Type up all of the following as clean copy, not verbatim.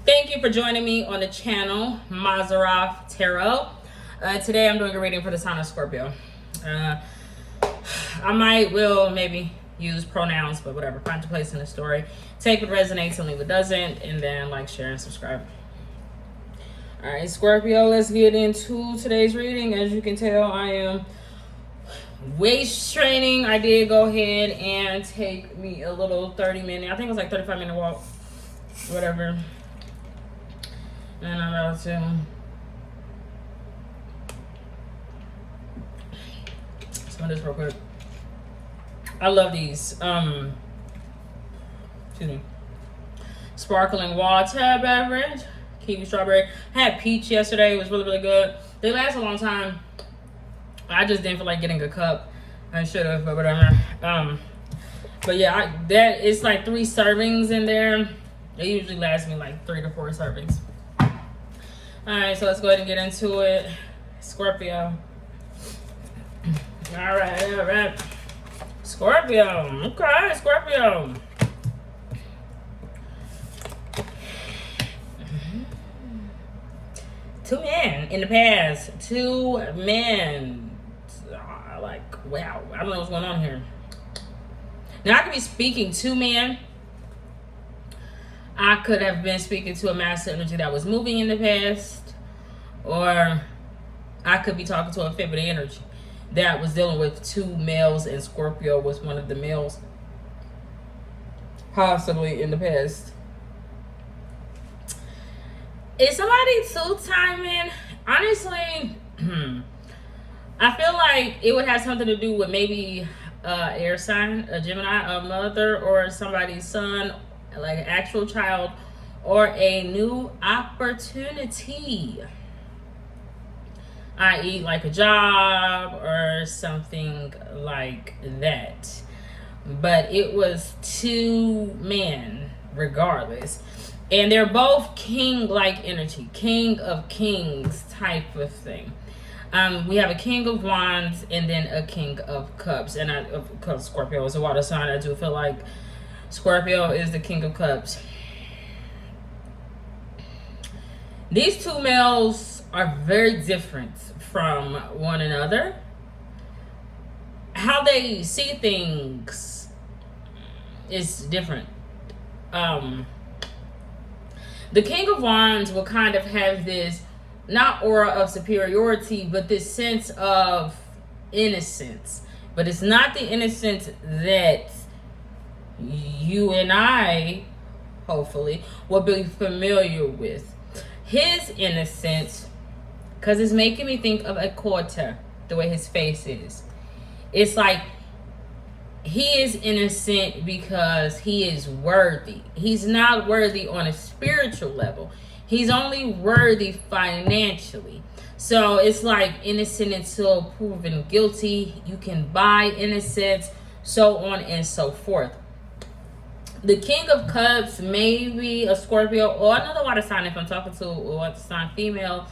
Thank you for joining me on the channel, Mazarov Tarot. Today I'm doing a reading for the sign of Scorpio. I will maybe use pronouns, but whatever. Find your place in the story. Take what resonates and leave what doesn't. And then like, share, and subscribe. Alright, Scorpio, let's get into today's reading. As you can tell, I am waist training. I did go ahead and take me a little 30-minute, I think it was like 35-minute walk, whatever. And I'm about to smell this real quick. I love these. Excuse me. Sparkling water beverage. Kiwi strawberry. I had peach yesterday. It was really, really good. They last a long time. I just didn't feel like getting a cup. I should have, but whatever. But yeah, that it's like 3 servings in there. They usually last me like 3 to 4 servings. Alright, so let's go ahead and get into it. Scorpio. Alright. Scorpio. Okay, Scorpio. Two men in the past. 2 men. Like, wow. I don't know what's going on here. Now, I could be speaking to men. I could have been speaking to a master energy that was moving in the past, or I could be talking to a feminine energy that was dealing with 2 males, and Scorpio was one of the males, possibly in the past. Is somebody 2-timing? Honestly, I feel like it would have something to do with maybe air sign, a Gemini, a mother, or somebody's son, like an actual child, or a new opportunity, i.e. like a job or something like that. But it was 2 men regardless, and they're both king-like energy, king of kings type of thing. We have a king of wands and then a king of cups, and because Scorpio is a water sign, I do feel like Scorpio is the king of cups. These 2 males are very different from one another. How they see things is different. The king of wands will kind of have this, not aura of superiority, but this sense of innocence. But it's not the innocence that you and I, hopefully, will be familiar with. His innocence, because it's making me think of a quarter, the way his face is. It's like he is innocent because he is worthy. He's not worthy on a spiritual level. He's only worthy financially. So it's like innocent until proven guilty. You can buy innocence, so on and so forth. The king of cups may be a Scorpio or another water sign. If I'm talking to a water sign female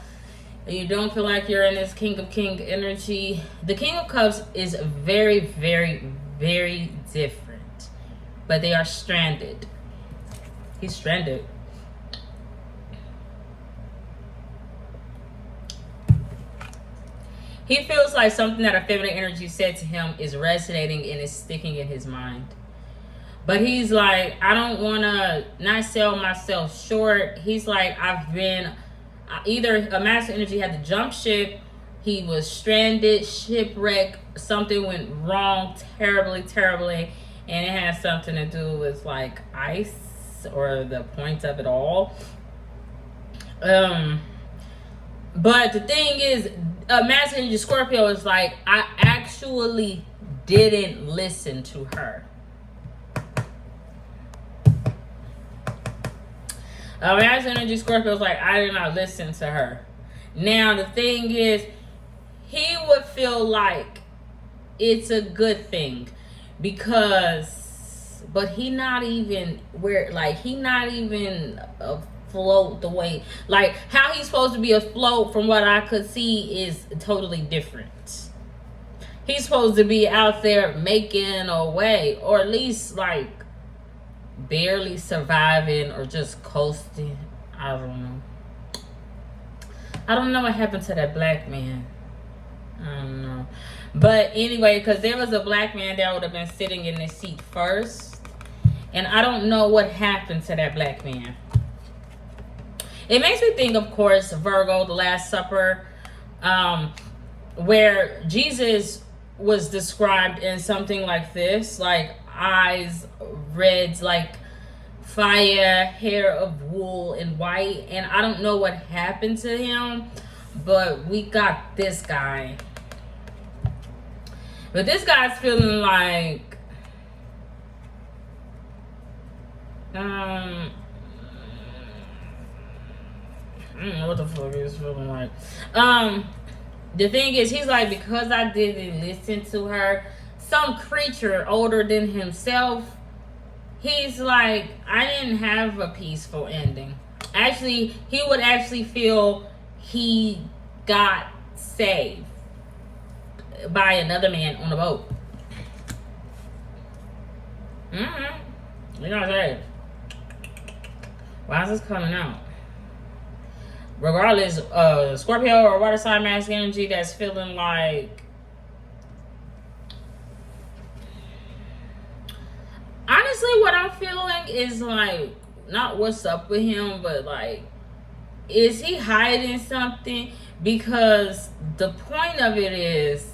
and you don't feel like you're in this king of king energy, the king of cups is very, very, very different. But they are stranded. He's stranded. He feels like something that a feminine energy said to him is resonating and is sticking in his mind. But he's like, I don't want to not sell myself short. He's like, I've been, either a master energy had to jump ship, he was stranded, shipwrecked, something went wrong terribly, terribly, and it has something to do with like ice or the point of it all. But the thing is, a master energy Scorpio is like, I actually didn't listen to her. A master energy Scorpio is like, I did not listen to her. Now the thing is, he would feel like it's a good thing because, but he not even where, like he not even afloat the way, like how he's supposed to be afloat from what I could see is totally different. He's supposed to be out there making a way, or at least like barely surviving or just coasting. I don't know. I don't know what happened to that black man. I don't know. But anyway, because there was a black man that would have been sitting in this seat first. And I don't know what happened to that black man. It makes me think, of course, Virgo, the Last Supper, where Jesus was described in something like this, like eyes red like fire, hair of wool and white. And I don't know what happened to him, but we got this guy. But this guy's feeling like, I don't know what the fuck he's feeling like. The thing is, he's like, because I didn't listen to her, some creature older than himself, he's like, I didn't have a peaceful ending. Actually, he would actually feel he got saved by another man on a boat. You know what I'm saying? Why is this coming out? Regardless, Scorpio or water sign masculine energy that's feeling like, honestly, what I'm feeling is like, not what's up with him, but like, is he hiding something? Because the point of it is,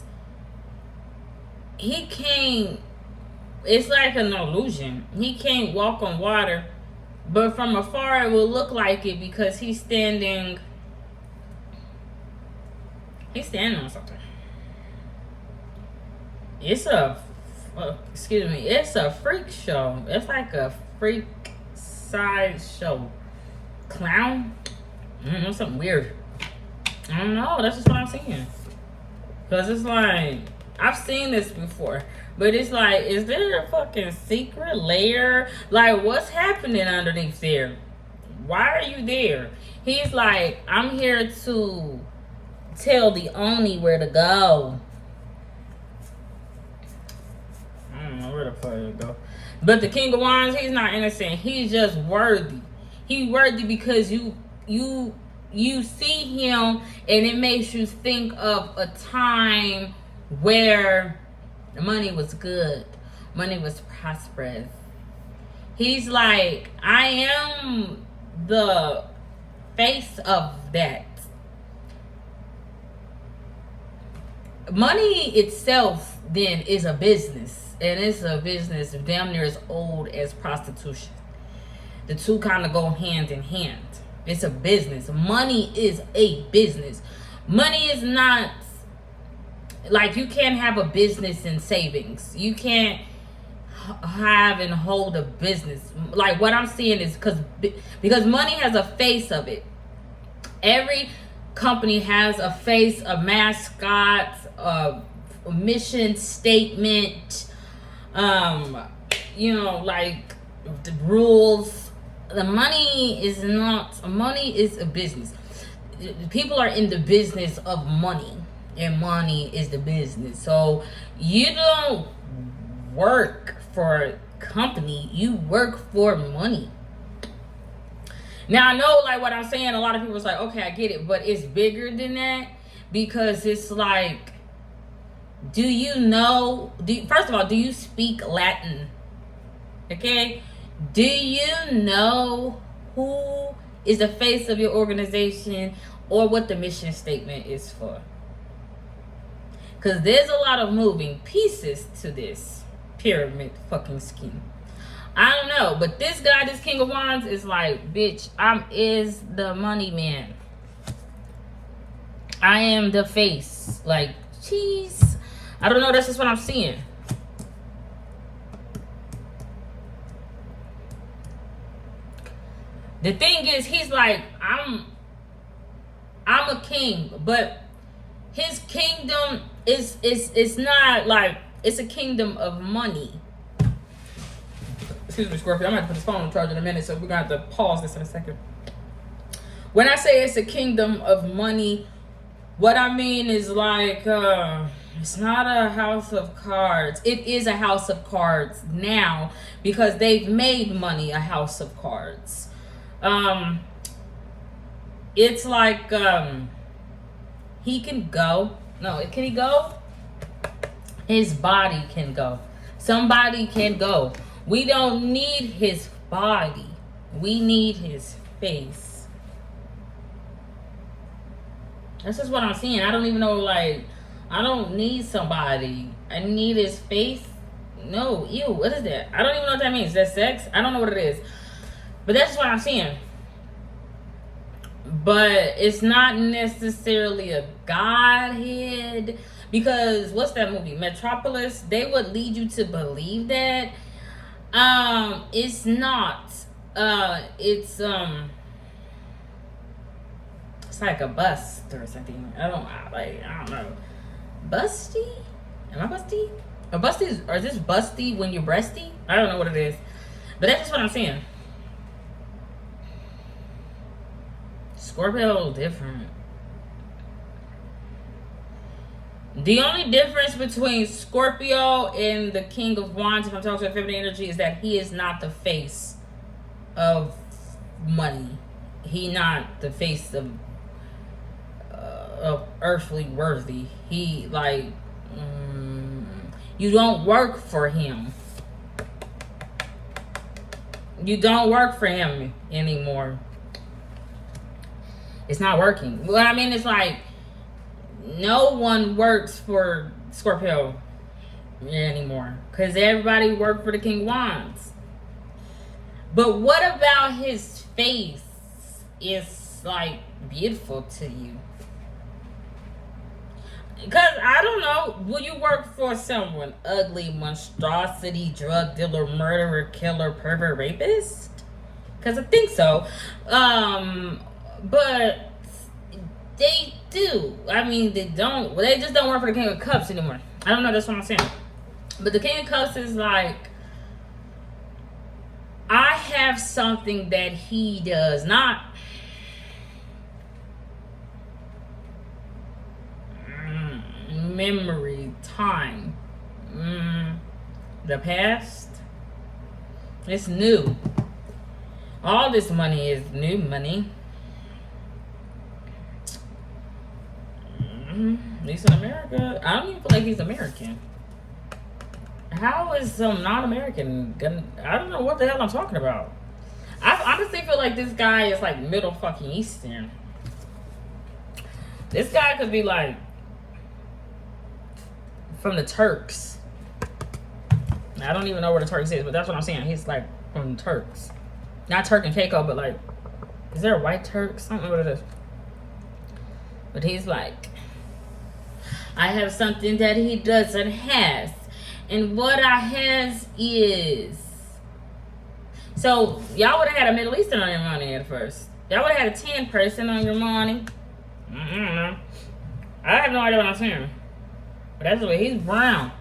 he can't, it's like an illusion. He can't walk on water, but from afar it will look like it because he's standing on something. It's a, it's a freak show. It's like a freak side show. Clown? I don't know, something weird. I don't know, that's just what I'm seeing. Because it's like, I've seen this before, but it's like, is there a fucking secret layer? Like, what's happening underneath there? Why are you there? He's like, I'm here to tell the Oni where to go. I don't know where the fuck to go. But the King of Wands, he's not innocent. He's just worthy. He's worthy because you see him and it makes you think of a time where the money was good, money was prosperous. He's like, I am the face of that. Money itself then is a business, and it's a business damn near as old as prostitution. The two kind of go hand in hand. It's a business. Money is a business. Money is not like, you can't have a business in savings. You can't have and hold a business. Like, what I'm seeing is because money has a face of it. Every company has a face, a mascot, a mission statement, you know, like the rules. The money is not, money is a business. People are in the business of money, and money is the business. So you don't work for a company, you work for money. Now, I know, like, what I'm saying, a lot of people is like, okay, I get it, but it's bigger than that, because it's like, do you know, first of all, do you speak Latin? Okay? Do you know who is the face of your organization or what the mission statement is for? Because there's a lot of moving pieces to this pyramid fucking scheme. I don't know, but this guy, this King of Wands, is like, bitch, is the money man. I am the face. Like, jeez. I don't know, that's just what I'm seeing. The thing is, he's like, I'm a king, but his kingdom is not like, it's a kingdom of money. Excuse me, Scorpio. I'm going to put this phone on charge in a minute, so we're going to have to pause this in a second. When I say it's a kingdom of money, what I mean is like, it's not a house of cards. It is a house of cards now, because they've made money a house of cards. it's like he can go. No, can he go? His body can go. Somebody can go. We don't need his body. We need his face. That's just what I'm seeing. I don't even know, like, I don't need somebody. I need his face. No, ew, what is that? I don't even know what that means. Is that sex? I don't know what it is. But that's just what I'm seeing. But it's not necessarily a godhead. Because what's that movie? Metropolis? They would lead you to believe that. It's not. It's like a bust or something. I don't know. Busty? Am I busty? Or busty? Or is this busty when you're breasty? I don't know what it is. But that's just what I'm saying. Scorpio is different. The only difference between Scorpio and the King of Wands, if I'm talking about feminine energy, is that he is not the face of money. He not the face of earthly worthy. He like you don't work for him. You don't work for him anymore. It's not working. What I mean is like no one works for Scorpio anymore because everybody worked for the King of Wands. But what about his face is like beautiful to you? Because I don't know, will you work for someone ugly, monstrosity, drug dealer, murderer, killer, pervert, rapist? Because I think so. But they do. I mean, they don't. They just don't work for the King of Cups anymore. I don't know. That's what I'm saying. But the King of Cups is like, I have something that he does not. Memory, time, the past. It's new. All this money is new money. At least in America. I don't even feel like he's American. How is some non-American gonna... I don't know what the hell I'm talking about. I honestly feel like this guy is like Middle fucking Eastern. This guy could be like from the Turks. I don't even know where the Turks is, but that's what I'm saying. He's like from the Turks. Not Turk and Caicos, but like, is there a white Turks? I don't know what it is. But he's like, I have something that he doesn't have. And what I has is... So, y'all would have had a Middle Eastern on your money at first. Y'all would have had a 10 person on your money. I don't know. I have no idea what I'm saying. But that's the way he's brown.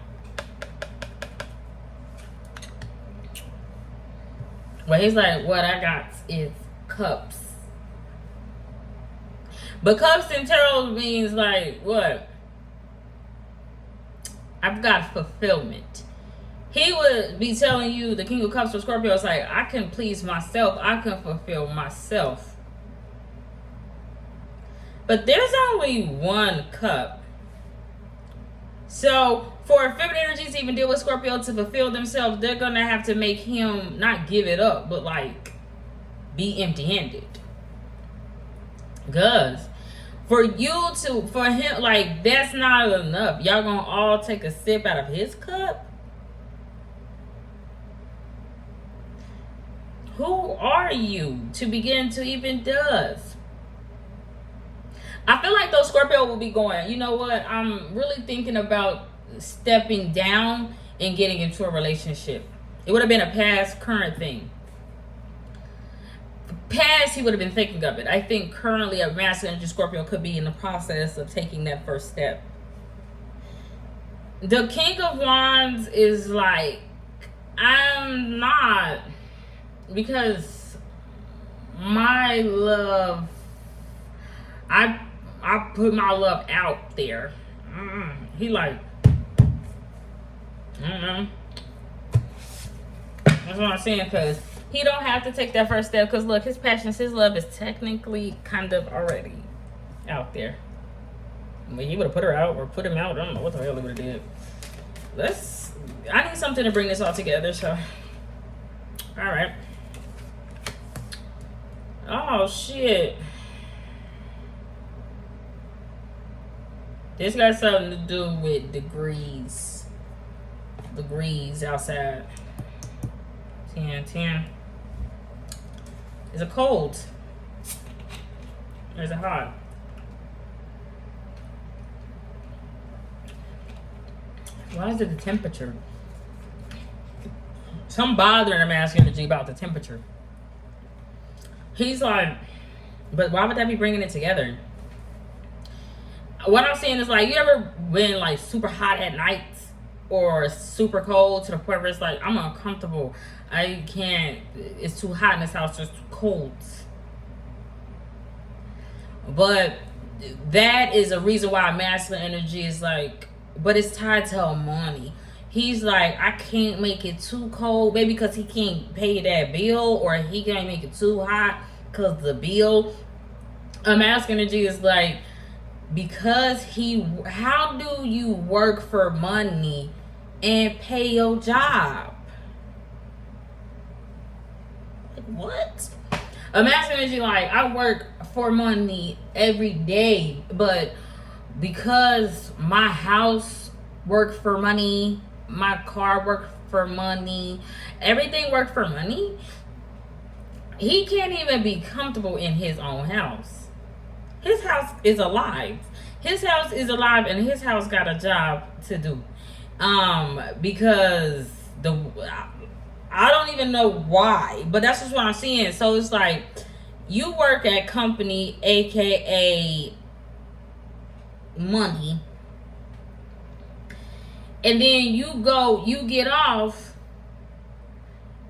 But he's like, what I got is cups. But cups in tarot means like, what? I've got fulfillment. He would be telling you, the King of Cups for Scorpio, is like, I can please myself. I can fulfill myself. But there's only one cup. So, for feminine energies to even deal with Scorpio to fulfill themselves, they're going to have to make him not give it up, but like, be empty-handed. Because for him, like, that's not enough. Y'all going to all take a sip out of his cup? Who are you to begin to even does? I feel like those Scorpio will be going, you know what? I'm really thinking about stepping down and getting into a relationship. It would have been a past, current thing. Past, he would have been thinking of it. I think currently a masculine energy Scorpio could be in the process of taking that first step. The King of Wands is like, I'm not, because my love, I put my love out there. He like, I don't know. That's what I'm saying, because He don't have to take that first step because look, his passions, his love is technically kind of already out there. I mean, he would have put her out or put him out. I don't know what the hell he would have did. I need something to bring this all together. So, all right. Oh shit. This got something to do with degrees. Degrees outside. 10. Is it cold? Or is it hot? Why is it the temperature? Some bothering him asking energy about the temperature. He's like, but why would that be bringing it together? What I'm saying is like, you ever been like super hot at night or super cold to the point where it's like, I'm uncomfortable. I can't, it's too hot in this house, it's too cold. But that is a reason why masculine energy is like, but it's tied to money. He's like, I can't make it too cold, maybe because he can't pay that bill, or he can't make it too hot because the bill. Masculine energy is like, because how do you work for money and pay your job? What? A masculine energy like, I work for money every day, but because my house worked for money, my car worked for money, everything worked for money, he can't even be comfortable in his own house. His house is alive. His house is alive, and his house got a job to do. Because I don't even know why, but that's just what I'm seeing. So it's like, you work at company, aka money, and then you get off,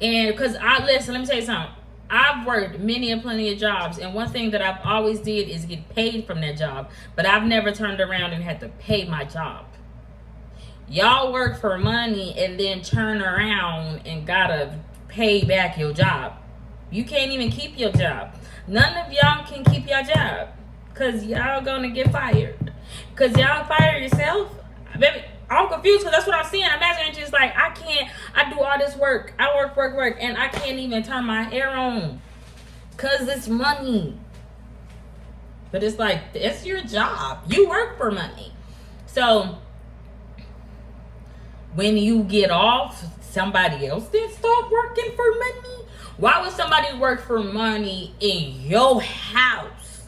and because listen, let me tell you something. I've worked many and plenty of jobs, and one thing that I've always did is get paid from that job, but I've never turned around and had to pay my job. Y'all work for money and then turn around and gotta pay back your job. You can't even keep your job. None of y'all can keep your job because y'all gonna get fired. Because y'all fire yourself. Baby, I'm confused because that's what I'm seeing. I'm imagining just like, I do all this work. I work, and I can't even turn my hair on because it's money. But it's like, it's your job. You work for money. So when you get off, somebody else did start working for money. Why would somebody work for money in your house?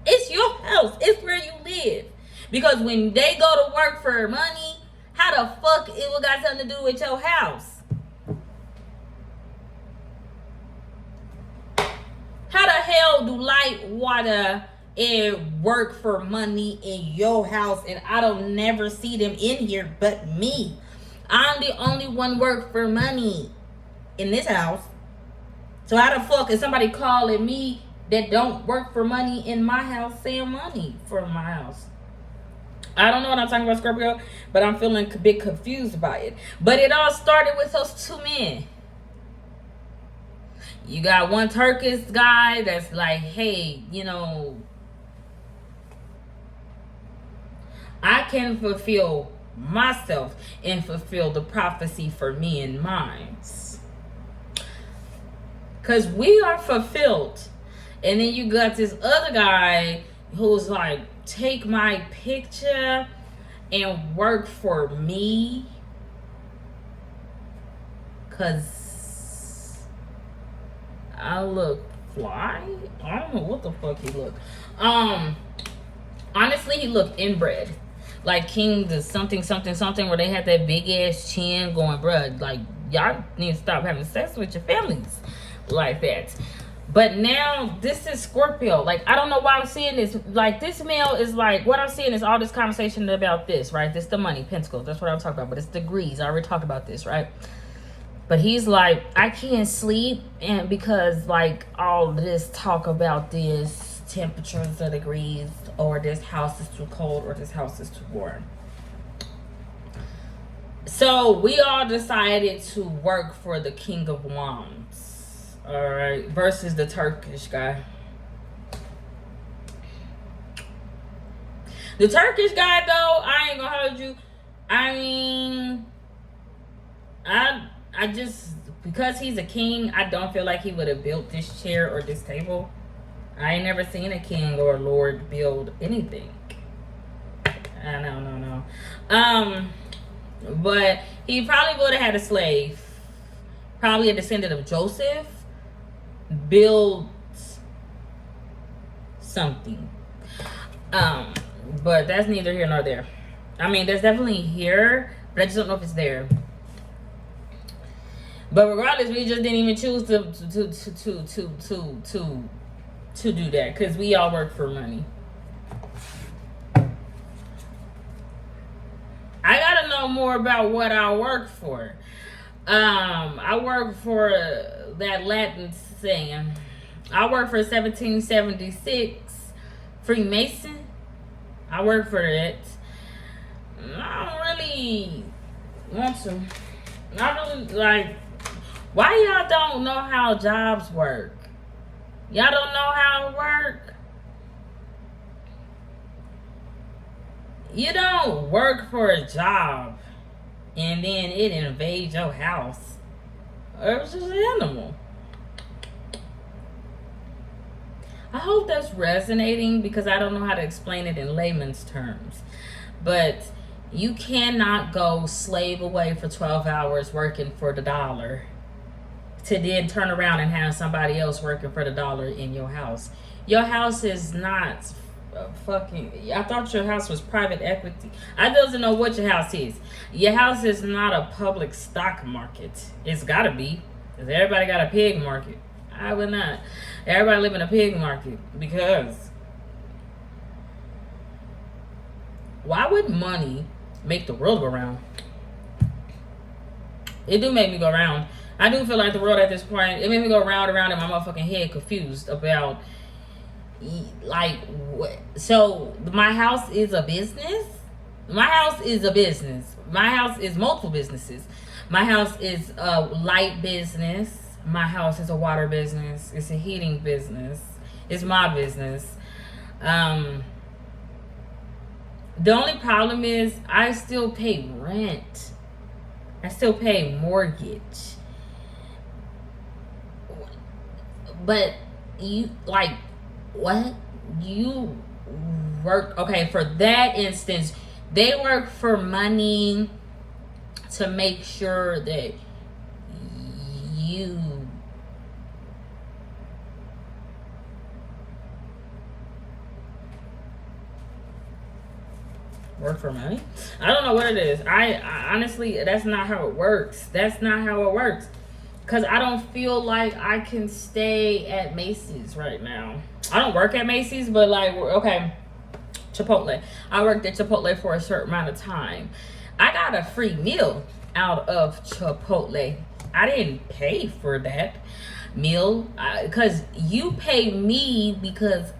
It's your house. It's where you live. Because when they go to work for money, how the fuck it got something to do with your house? How the hell do light, water, and work for money in your house, and I don't never see them in here but me? I'm the only one work for money in this house. So how the fuck is somebody calling me that don't work for money in my house saying money for my house? I don't know what I'm talking about, Scorpio, but I'm feeling a bit confused by it. But it all started with those two men. You got one Turkish guy that's like, hey, I can fulfill myself and fulfill the prophecy for me and mine. Because we are fulfilled. And then you got this other guy who's like, take my picture and work for me. Because I look fly. I don't know what the fuck he look. Honestly, he looked inbred. Like King the something where they had that big ass chin going, bruh, like y'all need to stop having sex with your families like that. But now this is Scorpio. Like, I don't know why I'm seeing this. Like, this male is like, what I'm seeing is all this conversation about this, right? This the money, pentacles. That's what I'm talking about. But it's degrees. I already talked about this, right? But he's like, I can't sleep, and because like all this talk about this temperatures of degrees, or this house is too cold, or this house is too warm. So So we all decided to work for the King of Wands. All right, versus the Turkish guy. The Turkish guy, though, I ain't gonna hold you. I mean, I just, because he's a king, I don't feel like he would have built this chair or this table. I ain't never seen a king or a lord build anything. No. But he probably would have had a slave, probably a descendant of Joseph, build something. But that's neither here nor there. I mean, there's definitely here, but I just don't know if it's there. But regardless, we just didn't even choose to do that because we all work for money. I gotta know more about what I work for. I work for that Latin saying. I work for 1776 Freemason. I work for it. I don't really want to. I really like. Why y'all don't know how jobs work? Y'all don't know how it work? You don't work for a job and then it invades your house. Or it's just an animal. I hope that's resonating because I don't know how to explain it in layman's terms. But you cannot go slave away for 12 hours working for the dollar to then turn around and have somebody else working for the dollar in your house. Your house is not fucking... I thought your house was private equity. I doesn't know what your house is. Your house is not a public stock market. It's gotta be. Because everybody got a pig market. I would not. Everybody live in a pig market because why would money make the world go round? It do make me go round. I do feel like the world at this point, it made me go round and round in my motherfucking head, confused about like what. So my house is a business. My house is a business. My house is multiple businesses. My house is a light business. My house is a water business. It's a heating business. It's my business. The only problem is I still pay rent. I still pay mortgage. But you, like, what? You work, okay, for that instance, they work for money to make sure that you work for money. I don't know what it is. I honestly, that's not how it works. That's not how it works. Because I don't feel like I can stay at Macy's right now. I don't work at Macy's, but like, okay, Chipotle. I worked at Chipotle for a certain amount of time. I got a free meal out of Chipotle. I didn't pay for that meal because you pay me because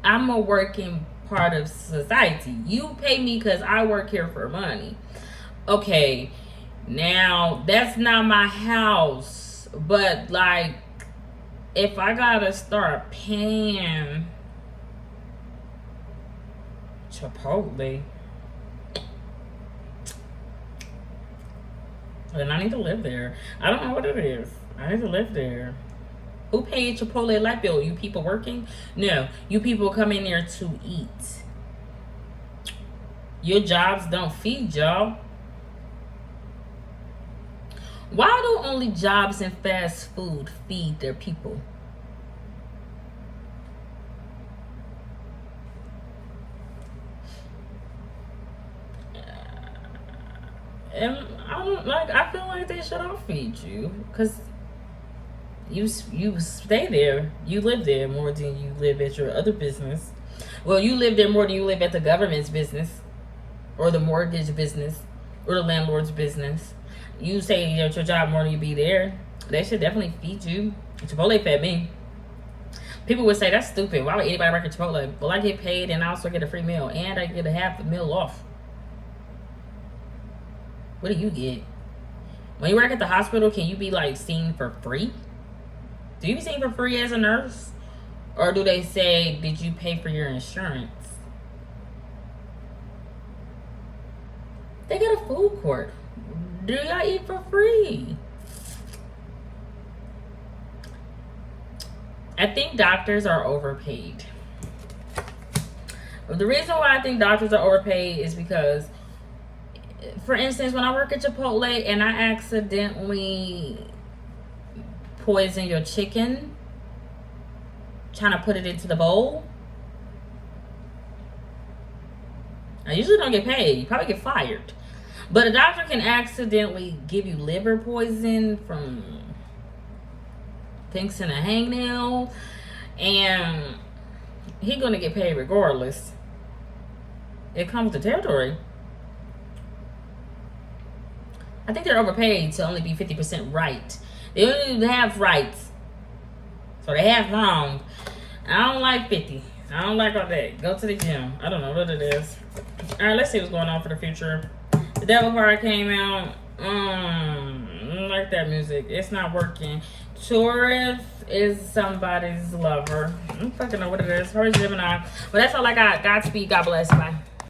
I'm a working part of society. You pay me because I work here for money. Okay, now that's not my house, but like if I gotta start paying Chipotle, then I need to live there. I don't know what it is. I need to live there. Who paid Chipotle light bill? You people working? No, you people come in there to eat. Your jobs don't feed y'all. Why do only jobs in fast food feed their people? And I feel like they should all feed you because you stay there, you live there more than you live at your other business. Well, you live there more than you live at the government's business, or the mortgage business, or the landlord's business. You stay at your job more than you be there. They should definitely feed you. Chipotle fed me. People would say that's stupid. Why would anybody work at Chipotle? Well, I get paid and I also get a free meal, and I get a half a meal off. What do you get? When you work at the hospital, can you be like seen for free? Do you be seen for free as a nurse? Or do they say, did you pay for your insurance? They got a food court. Do y'all eat for free? I think doctors are overpaid. The reason why I think doctors are overpaid is because, for instance, when I work at Chipotle and I accidentally poison your chicken, trying to put it into the bowl, I usually don't get paid. You probably get fired. But a doctor can accidentally give you liver poison from fixing a hangnail, and he's gonna get paid regardless. It comes with the territory. I think they're overpaid to only be 50% right. They only have rights, so they have wrong. I don't like 50. I don't like all that. Go to the gym. I don't know what it is. All right, let's see what's going on for the future. The Devil card came out. I don't like that music. It's not working. Taurus is somebody's lover. I don't fucking know what it is. Her Gemini. But that's all I got. Godspeed. God bless. Bye.